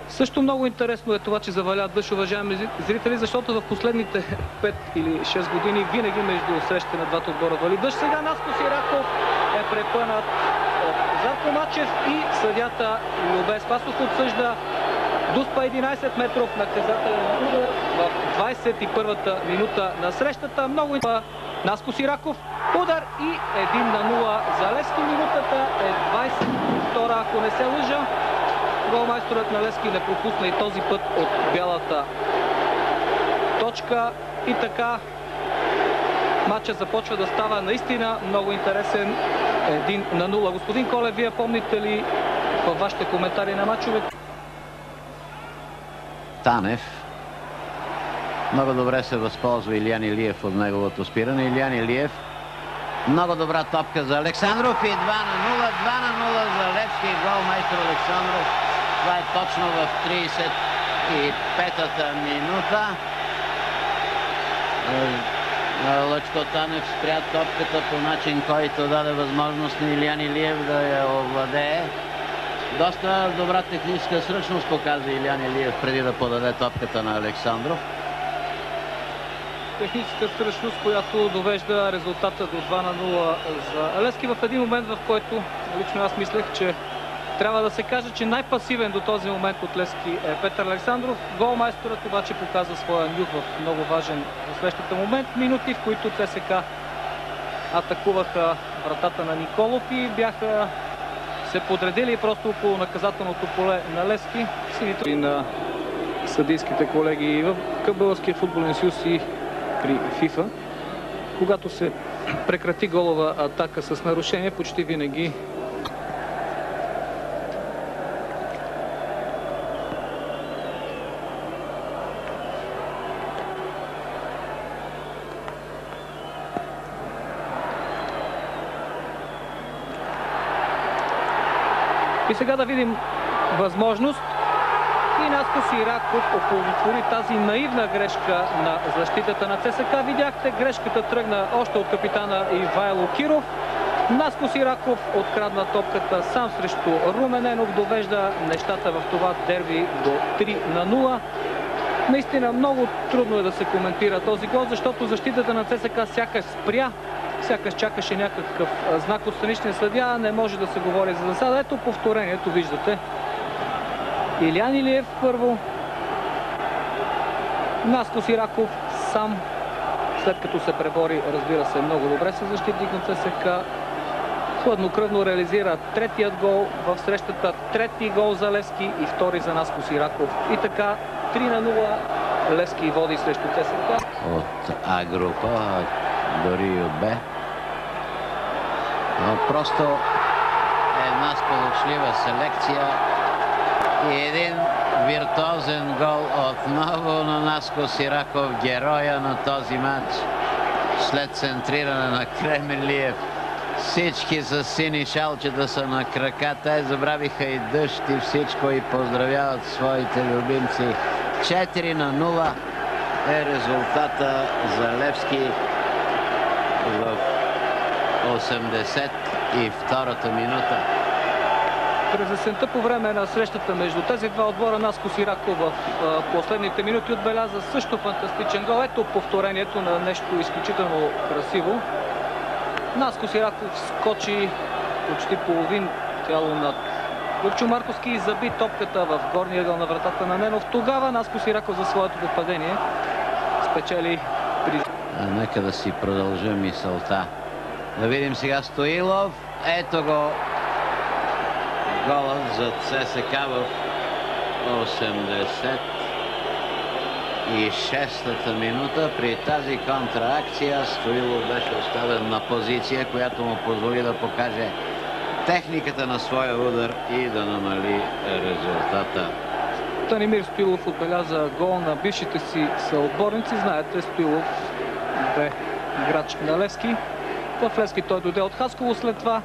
Също много интересно е това, че заваля дъжд, уважаеми зрители, защото в последните 5 или 6 години винаги между срещите на двата отбора вали дъжд. Сега Наско Сираков е препънат от Зарко Мачев и съдията Любе Спасов отсъжда Дуспа 11 метров наказателен удар в 21-та минута на срещата. Много интересно. Наско Сираков удар и 1-0 за Левски. Минутата е 22, ако не се лъжа. Голмайсторът на Левски не пропусна и този път от бялата точка. И така матчът започва да става наистина много интересен. 1-0. Господин Колев, вие помните ли във вашите коментари на матчовете? Танев. Много добре се възползва Илиян Илиев от неговото спиране. Илиян Илиев. Много добра топка за Александров и 2-0. 2-0 за Левски. Голмайстор Александров. Това е точно в 35-та минута. Лъчко Танев спря топката по начин, който даде възможност на Илиян Илиев да я овладее. Доста добра техническа сръчност показва Илиян Илиев преди да подаде топката на Александров. Техническа сръчност, която довежда резултата до 2-0 за Левски в един момент, в който лично аз мислех, че трябва да се каже, че най-пасивен до този момент от Левски е Петър Александров. Голмайсторът обаче показва своя нюх в много важен за срещата момент. Минути, в които ЦСК атакуваха вратата на Николов и бяха се подредили просто около наказателното поле на Левски. Сините и на съдийските колеги в Българския футболен съюз и при ФИФА. Когато се прекрати голова атака с нарушение, почти винаги и сега да видим възможност. И Наско Сираков оползотвори тази наивна грешка на защитата на ЦСКА. Видяхте, грешката тръгна още от капитана Ивайло Киров. Наско Сираков открадна топката сам срещу Румененов. Довежда нещата в това дерби до 3-0. Наистина много трудно е да се коментира този гол, защото защитата на ЦСКА сякаш спря. Сякаш чакаше някакъв знак от страничния съдия. Не може да се говори за засада. Ето повторението, виждате. Илиян Илиев първо. Наско Сираков сам, след като се пребори, разбира се, много добре с защитник на ЦСКА. Хладнокръвно реализира третият гол в срещата. Трети гол за Левски и втори за Наско Сираков. И така 3-0 Левски води срещу ЦСКА. От А група, дори и от Б. Но просто една сполучлива селекция и един виртуозен гол отново на Наско Сираков, героя на този матч. След центриране на Кремелиев. Всички с сини шалчета са на крака. Те забравиха и дъжд и всичко и поздравяват своите любимци. 4-0 е резултата за Левски в 82-та минута. През есента по време на срещата между тези два отбора Наско Сираков в последните минути отбеляза също фантастичен гол. Ето повторението на нещо изключително красиво. Наско Сираков скочи почти половин тяло над Любчо Марковски и заби топката в горния ъгъл на вратата на Ненов. Тогава Наско Сираков за своето попадение спечели при... Нека да си продължа мисълта. Да видим сега Стоилов. Ето го голът за ЦСКА в 86-та минута. При тази контраакция Стоилов беше оставен на позиция, която му позволи да покаже техниката на своя удар и да намали резултата. Станимир Стоилов отбеляза гол на бившите си съотборници. Знаете, Стоилов бе играч на Левски. В Левски той дойде от Хасково след това.